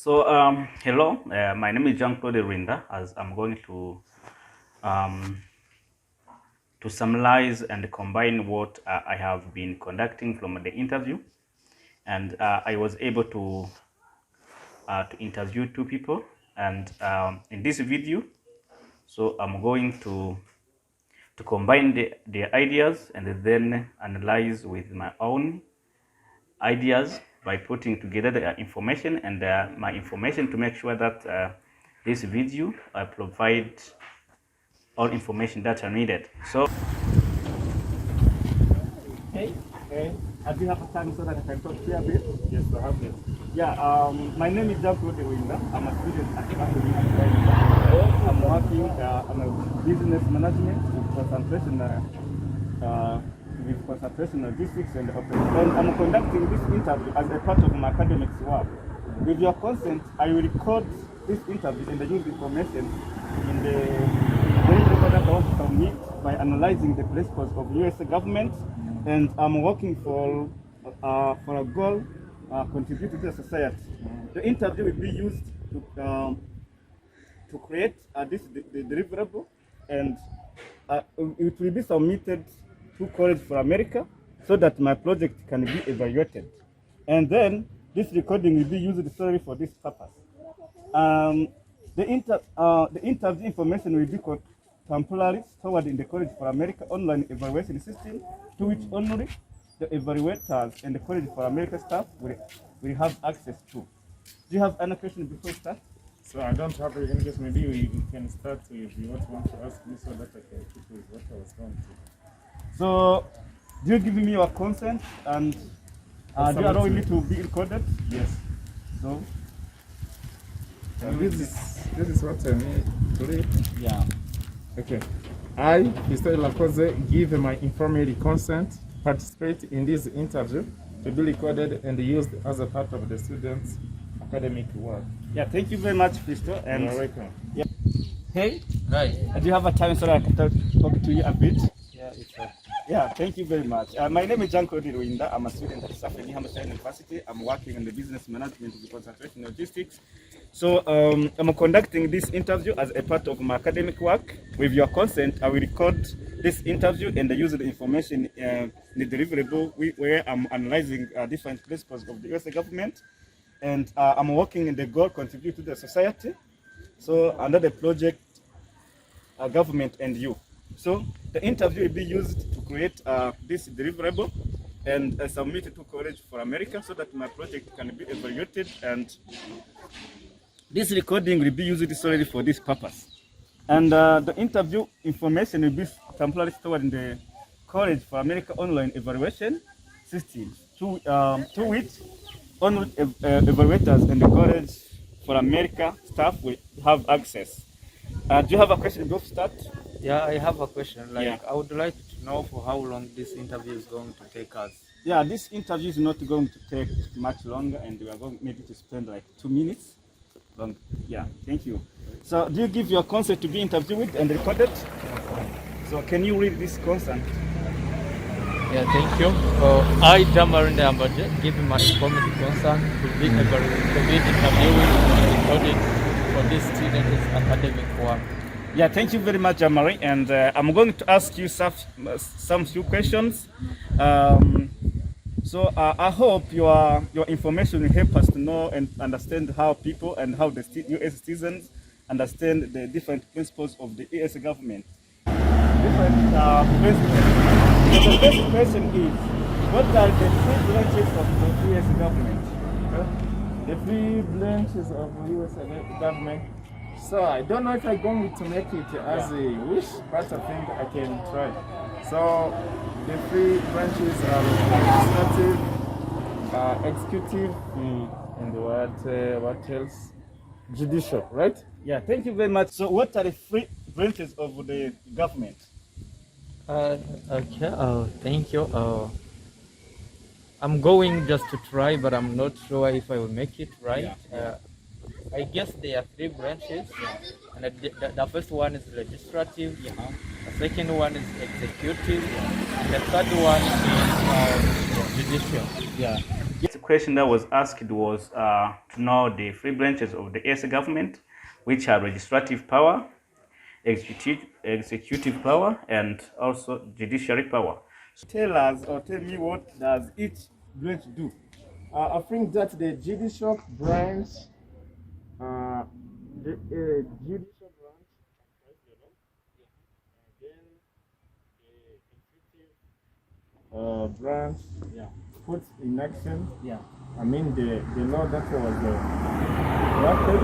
Hello, my name is Jean-Claude Rinda, as I'm going um, to summarize and combine what I have been conducting from the interview. And I was able to interview two people. And in this video, so I'm going to combine their ideas and then analyze with my own ideas by putting together the information and my information to make sure that this video provide all information that are needed. So, hey, I do have a time so that I can talk to you a bit. Yes, I have it. Yeah, my name is Jean-Claude Winda. I'm a student at Catholic. I'm working on a business management with concentration logistics and operations. And I'm conducting this interview as a part of my academics work. With your consent, I will record this interview and use information in the record that I want to submit by analyzing the principles of U.S. government, and I'm working for a goal contribute to the society. The interview will be used to create the deliverable, and it will be submitted to College for America so that my project can be evaluated. And then this recording will be used solely for this purpose. The interview information will be temporarily stored in the College for America online evaluation system, to which only the evaluators and the College for America staff will have access to. Do you have any question before we start? So I don't have any question. Maybe we can start with what you want to ask me so that I can keep with what I was going to. So, do you give me your consent and do you allow me to be recorded? Yes. So, this is what I need to read. Yeah. Okay. I, Mr. Lacoze, give my informal consent to participate in this interview to be recorded and used as a part of the students' academic work. Yeah, thank you very much, Fisto. And you're welcome. Yeah. Hey. Hi. Do you have a time so that I can talk to you a bit? Yeah, it's okay. Yeah, thank you very much. My name is Jean-Claude Ruinda. I'm a student at Safety Hamilton University. I'm working in the business management with concentration logistics. So I'm conducting this interview as a part of my academic work. With your consent, I will record this interview and use the information in the deliverable where I'm analyzing different principles of the US government. And I'm working in the goal contribute to the society. So under the project, government and you. So the interview will be used to create this deliverable and submit it to College for America so that my project can be evaluated, and this recording will be used solely for this purpose. And the interview information will be temporarily stored in the College for America online evaluation system, to which only evaluators and the College for America staff will have access. Do you have a question before we start? Yeah, I have a question. Yeah. I would like to know for how long this interview is going to take us. Yeah, this interview is not going to take much longer, and we are going maybe to spend like 2 minutes. Yeah, thank you. So, do you give your consent to be interviewed and recorded? So, can you read this consent? Yeah, thank you. I, Jamarin Ambaje, give my informed consent to be interviewed and recorded for this student's academic work. Yeah, thank you very much, Jamari. And I'm going to ask you some few questions. So I hope your information will help us to know and understand how people and how the U.S. citizens understand the different principles of the U.S. government. Different principles. So the first question is, what are the three branches of the U.S. government? The three branches of the U.S. government. So I don't know if I'm going to make it as a wish, but I think I can try. So the three branches are legislative, executive, and what else? Judicial, right? Yeah, thank you very much. So what are the three branches of the government? Okay, thank you. I'm going just to try, but I'm not sure if I will make it right. Yeah. I guess there are three branches, and the first one is legislative, the second one is executive, and the third one is judicial. Yeah. The question that was asked was to know the three branches of the AS government, which are legislative power, executive power, and also judiciary power. So tell us or tell me, what does each branch do? I think that the judicial branch, the judicial branch, then the executive branch, Yeah. puts in action. Yeah. I mean the law that was drafted,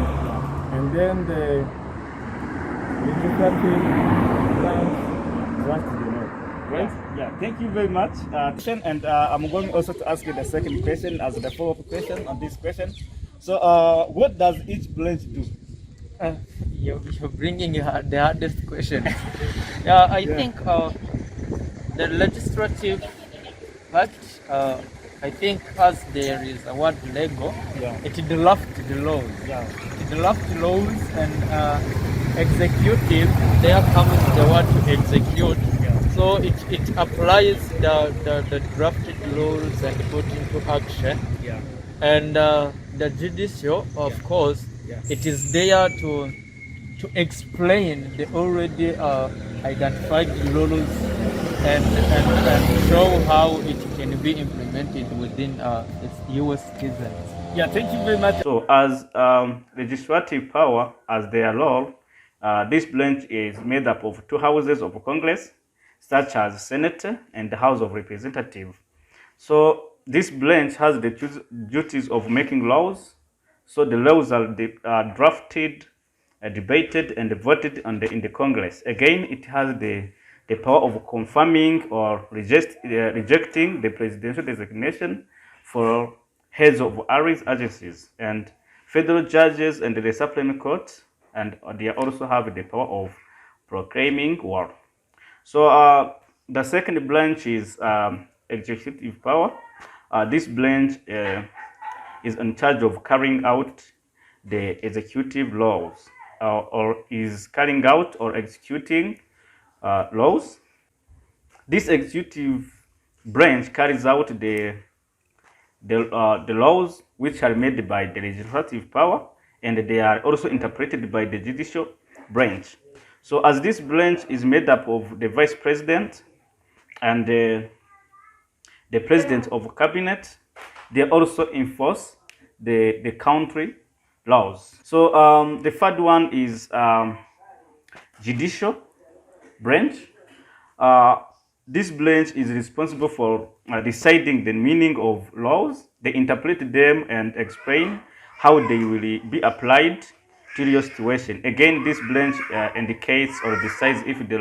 and then the legislative branch drafts the law. Right? Yeah, thank you very much. And I'm going also to ask you the second question as the follow-up question on this question. So, what does each branch do? You're bringing the hardest question. Yeah, I think the legislative part, I think, as there is a word Lego, Yeah. it drafts the laws. Yeah. It drafts laws, and executive, there comes the word to execute. So it applies the drafted laws and put into action. Yeah. And the judicial, of course, it is there to explain the already identified laws and show how it can be implemented within its US citizens. Yeah, thank you very much. So, as legislative power, as their role, this branch is made up of two houses of Congress, such as Senate and the House of Representatives. So, this branch has the duties of making laws. So, the laws are drafted, debated, and voted on in the Congress. Again, it has the power of confirming or rejecting the presidential designation for heads of various agencies and federal judges and the Supreme Court, and they also have the power of proclaiming war. So the second branch is executive power. This branch is in charge of carrying out the executive laws, or is carrying out or executing laws. This executive branch carries out the laws which are made by the legislative power, and they are also interpreted by the judicial branch. So as this branch is made up of the vice president and the president of cabinet, they also enforce the country laws. So the third one is judicial branch. This branch is responsible for deciding the meaning of laws. They interpret them and explain how they will be applied to your situation. Again, this branch indicates or decides if the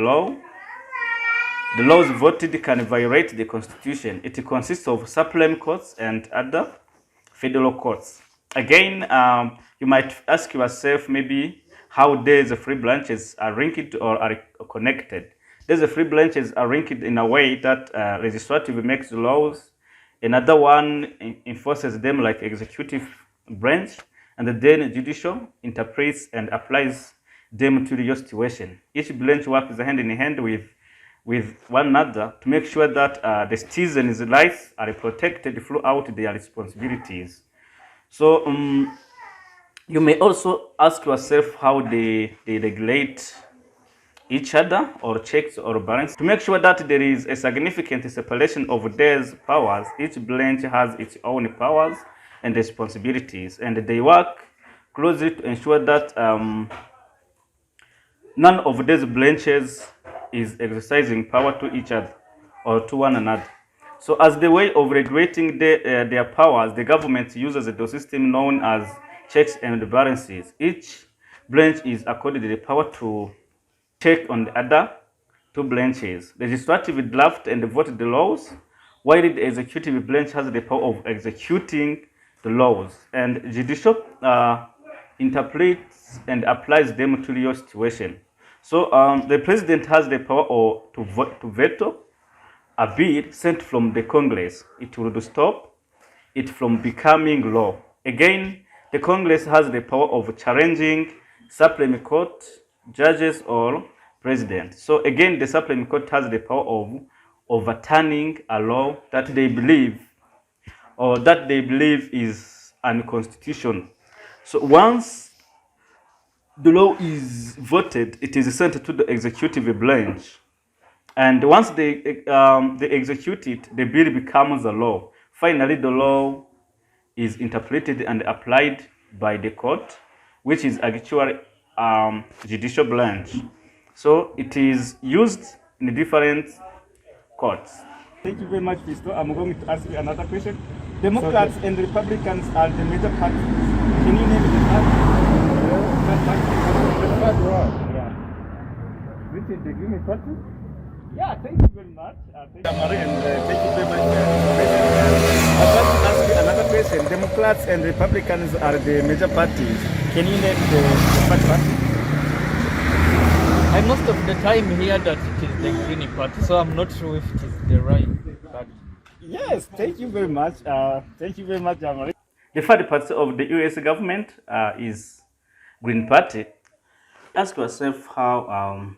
laws voted can violate the Constitution. It consists of Supreme Courts and other federal courts. Again, you might ask yourself maybe how these three branches are linked or are connected. These three branches are linked in a way that legislative makes the laws, another one enforces them like executive branch, and then judicial interprets and applies them to your situation. Each branch works hand in hand with one another to make sure that the citizens' rights are protected throughout their responsibilities. So you may also ask yourself how they regulate each other or checks or balance. To make sure that there is a significant separation of these powers, each branch has its own powers and responsibilities, and they work closely to ensure that none of these branches is exercising power to each other or to one another. So as the way of regulating their powers, the government uses a system known as checks and balances. Each branch is accorded the power to check on the other two branches. The legislative draft and vote the laws, while the executive branch has the power of executing the laws, and judicial interprets and applies them to your situation. So the president has the power to veto a bill sent from the Congress. It will stop it from becoming law. Again, the Congress has the power of challenging Supreme Court judges or president. So again, the Supreme Court has the power of overturning a law that they believe or that they believe is unconstitutional. So once the law is voted, it is sent to the executive branch. And once they execute it, the bill becomes a law. Finally, the law is interpreted and applied by the court, which is actually judicial branch. So it is used in different courts. Thank you very much, Fisto. I'm going to ask you another question. Democrats and Republicans are the major parties. Can you name the party? The third one. Yeah. Which is the Green Party? Yeah, thank you very much. Thank you, Amari, and thank you very much for your information. I'd like to ask you another question. Democrats and Republicans are the major parties. Can you name the third party? I most of the time hear that it is the Green Party, so I'm not sure if it is the right party. Yes, thank you very much. Thank you very much, Amari. The third party of the US government is Green Party. Ask yourself how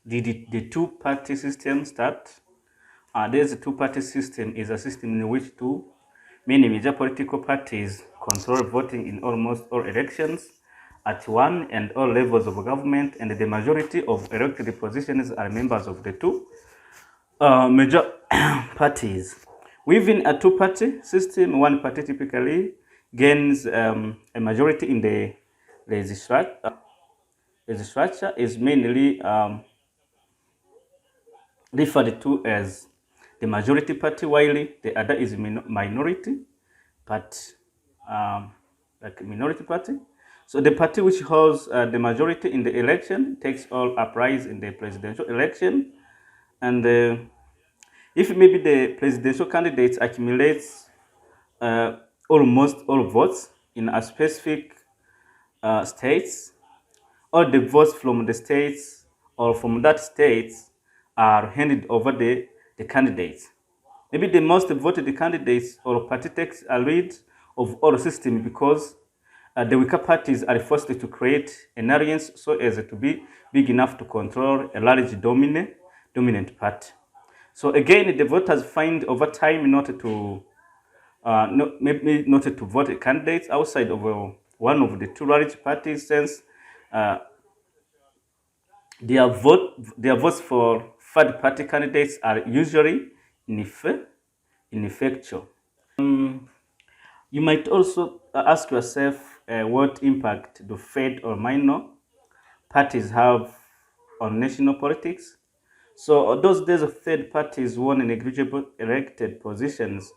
did the two-party system start? There's a two-party system is a system in which two many major political parties control voting in almost all elections at one and all levels of government, and the majority of elected positions are members of the two major parties. Within a two-party system, one party typically gains a majority in the legislature. Legislature is mainly referred to as the majority party, while the other is minority party, like minority party. So the party which holds the majority in the election takes all a prize in the presidential election, and if maybe the presidential candidate accumulates almost all votes in a specific states, all the votes from the states or from that states are handed over the candidates. Maybe the most voted candidates or party takes a lead of all system because the weaker parties are forced to create an alliance so as to be big enough to control a large dominant party. So again, the voters find over time not to maybe not to vote candidates outside of one of the two large parties, since their votes for third party candidates are usually ineffectual. You might also ask yourself what impact do third or minor parties have on national politics. So those days of third parties won negligible elected positions,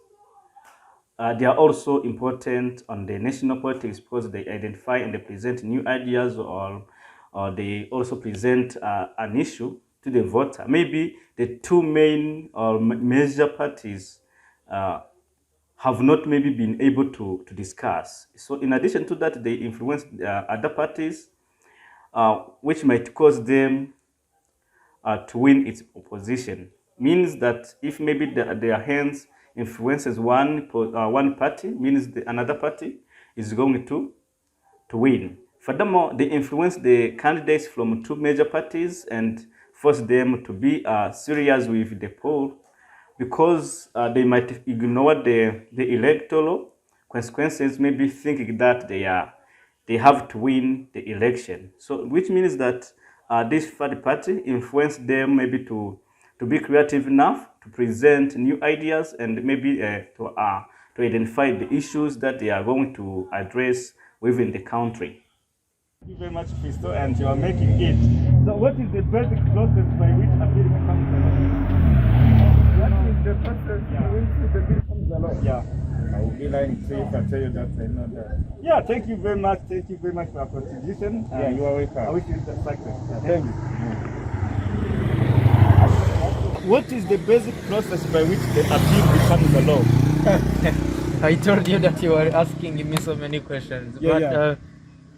they are also important on the national politics because they identify and they present new ideas, or they also present an issue to the voter. Maybe the two main or major parties have not maybe been able to discuss. So in addition to that, they influence other parties, which might cause them to win its opposition. Means that if maybe their hands influences one party, means another party is going to win. Furthermore, they influence the candidates from two major parties and force them to be serious with the poll, because they might ignore the electoral consequences, maybe thinking that they have to win the election. So which means that this third party influenced them maybe to be creative enough to present new ideas and maybe to identify the issues that they are going to address within the country. Thank you very much, Fisto, and you are making it. So what is the basic process by which a bill becomes a law? What is the process by which the bill becomes a law? Yeah. I will be lying to you if I tell you that I know that. Yeah, thank you very much. Thank you very much for your contribution. Yeah, you are welcome. I wish you the success. Yeah, Thank you. What is the basic process by which the appeal becomes a law? I told you that you were asking me so many questions, Yeah,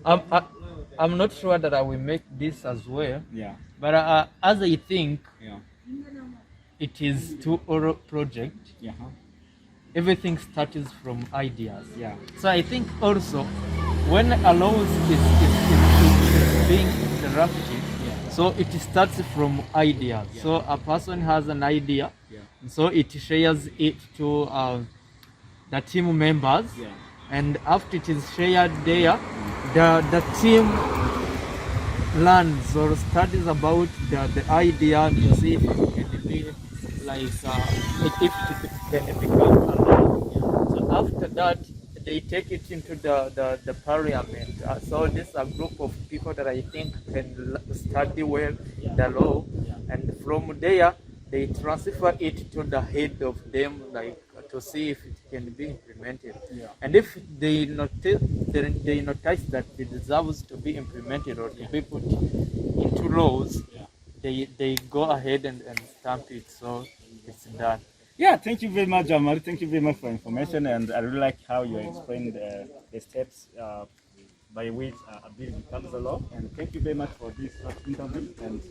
but I'm not sure that I will make this as well. Yeah. But as I think, Yeah. it is too oral project. Yeah. Everything starts from ideas. Yeah. So I think also when a law is being drafted, So it starts from ideas. So a person has an idea, so it shares it to the team members, and after it is shared there, the team learns or studies about the idea to see if it can be like if it can become alive. So after that, they take it into the parliament. So this is a group of people that I think can study well the law, and from there they transfer it to the head of them, like to see if it can be implemented. And if they notice that it deserves to be implemented or to be put into laws, they go ahead and stamp it, so it's done. Yeah, thank you very much, Jamari. Thank you very much for information, and I really like how you explained the steps by which a bill becomes a law. And thank you very much for this interview. And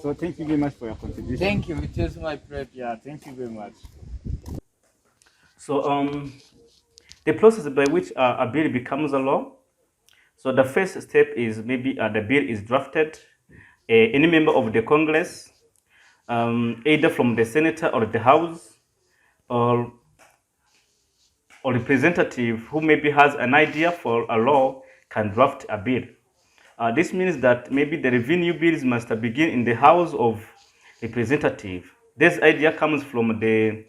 so, thank you very much for your contribution. Thank you. It is my pleasure. Yeah, thank you very much. So, the process by which a bill becomes a law. So, the first step is maybe the bill is drafted. Any member of the Congress, either from the senator or the House, or representative who maybe has an idea for a law can draft a bill. This means that maybe the revenue bills must begin in the House of Representatives. This idea comes from the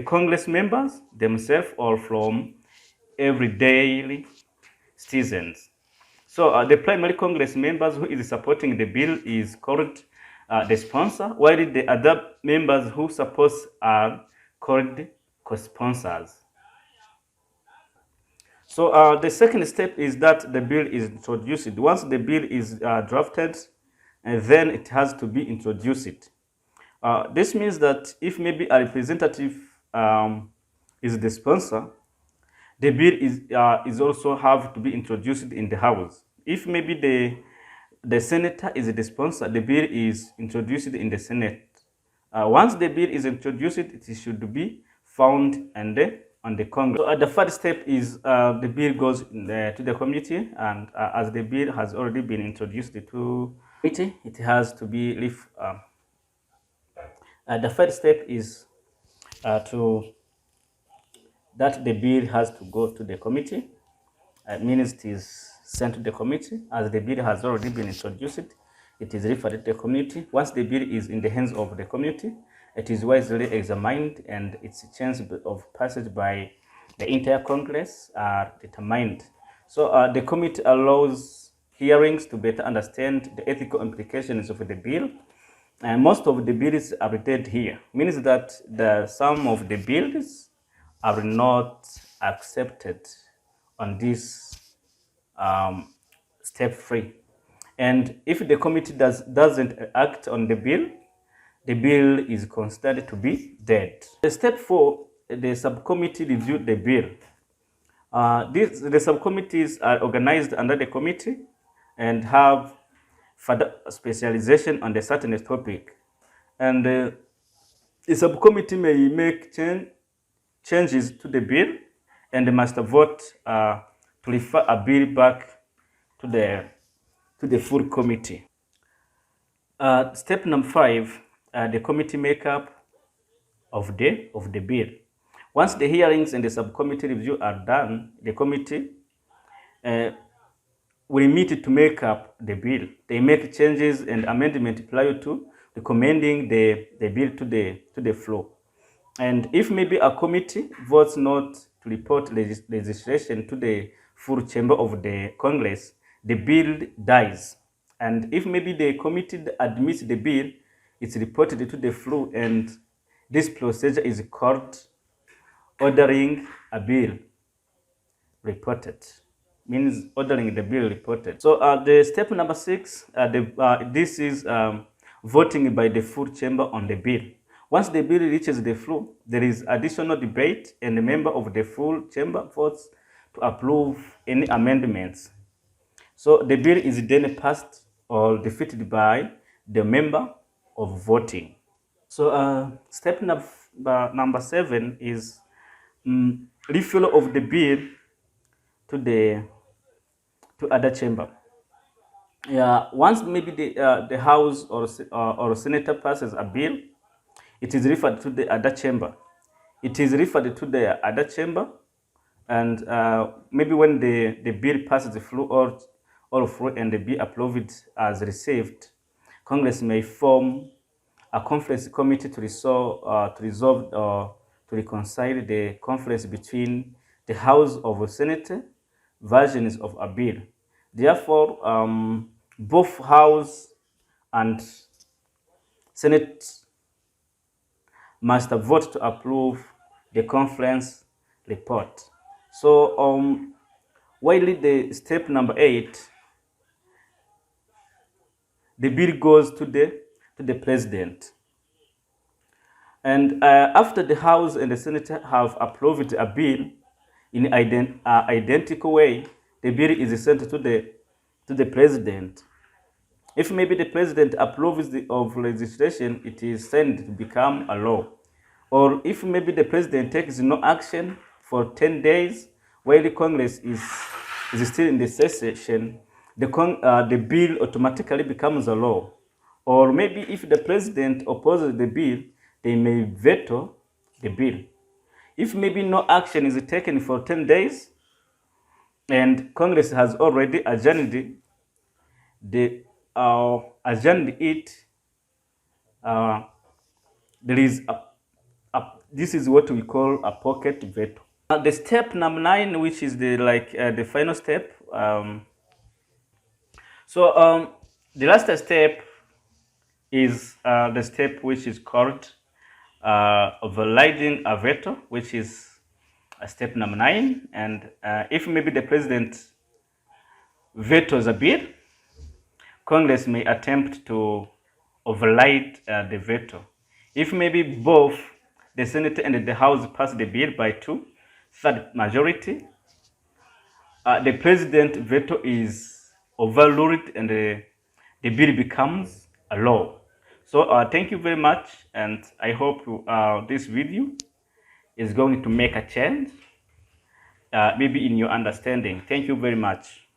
Congress members themselves or from everyday citizens. So the primary Congress members who is supporting the bill is called the sponsor, while the other members who support are called co-sponsors. So the second step is that the bill is introduced. Once the bill is drafted, and then it has to be introduced. This means that if maybe a representative is the sponsor, the bill is also have to be introduced in the House. If maybe the senator is the sponsor, the bill is introduced in the Senate. Once the bill is introduced, it should be found on the Congress. So the third step is the bill goes to the committee, and as the bill has already been introduced to committee, it has to be the third step is that the bill has to go to the committee. It means it is sent to the committee. As the bill has already been introduced, it is referred to the committee. Once the bill is in the hands of the committee, it is wisely examined and its chance of passage by the entire Congress are determined. So the committee allows hearings to better understand the ethical implications of the bill. And most of the bills are read here. Means that some of the bills are not accepted on this step 3. And if the committee doesn't act on the bill is considered to be dead. The step 4, the subcommittee reviewed the bill. The subcommittees are organized under the committee and have further specialization on the certain topic. And the subcommittee may make changes to the bill and must vote to refer a bill back to the full committee. Step number 5, the committee makeup of the bill. Once the hearings and the subcommittee review are done, the committee will meet to make up the bill. They make changes and amendments prior to recommending the bill to the floor. And if maybe a committee votes not to report legislation to the full chamber of the Congress, the bill dies. And if maybe the committee admits the bill, it's reported to the floor, and this procedure is called ordering a bill reported. Means ordering the bill reported. So the step number 6, this is voting by the full chamber on the bill. Once the bill reaches the floor, there is additional debate, and the member of the full chamber votes to approve any amendments. So the bill is then passed or defeated by the member of voting. So step number 7 is referral of the bill to other chamber. once maybe the House or Senator passes a bill, it is referred to the other chamber. It is referred to the other chamber, and maybe when the bill passes the floor or through and the bill approved as received, Congress may form a conference committee to resolve or to reconcile the conference between the House of Senate versions of a bill. Therefore, both House and Senate must vote to approve the conference report. So, while the step number 8, the bill goes to the president. And after the House and the Senate have approved a bill in identical way, the bill is sent to the president. If maybe the president approves of legislation, it is sent to become a law. Or if maybe the president takes no action for 10 days while the Congress is still in the session, the bill automatically becomes a law. Or maybe if the president opposes the bill, they may veto the bill. If maybe no action is taken for 10 days and Congress has already adjourned it, there is this is what we call a pocket veto. The step number 9, which is the final step. The last step is the step which is called overriding a veto, which is step number 9. And if maybe the president vetoes a bill, Congress may attempt to override the veto. If maybe both the Senate and the House pass the bill by 2/3 majority, the president veto is overruled and the bill becomes a law. So thank you very much, and I hope this video is going to make a change, maybe in your understanding. Thank you very much.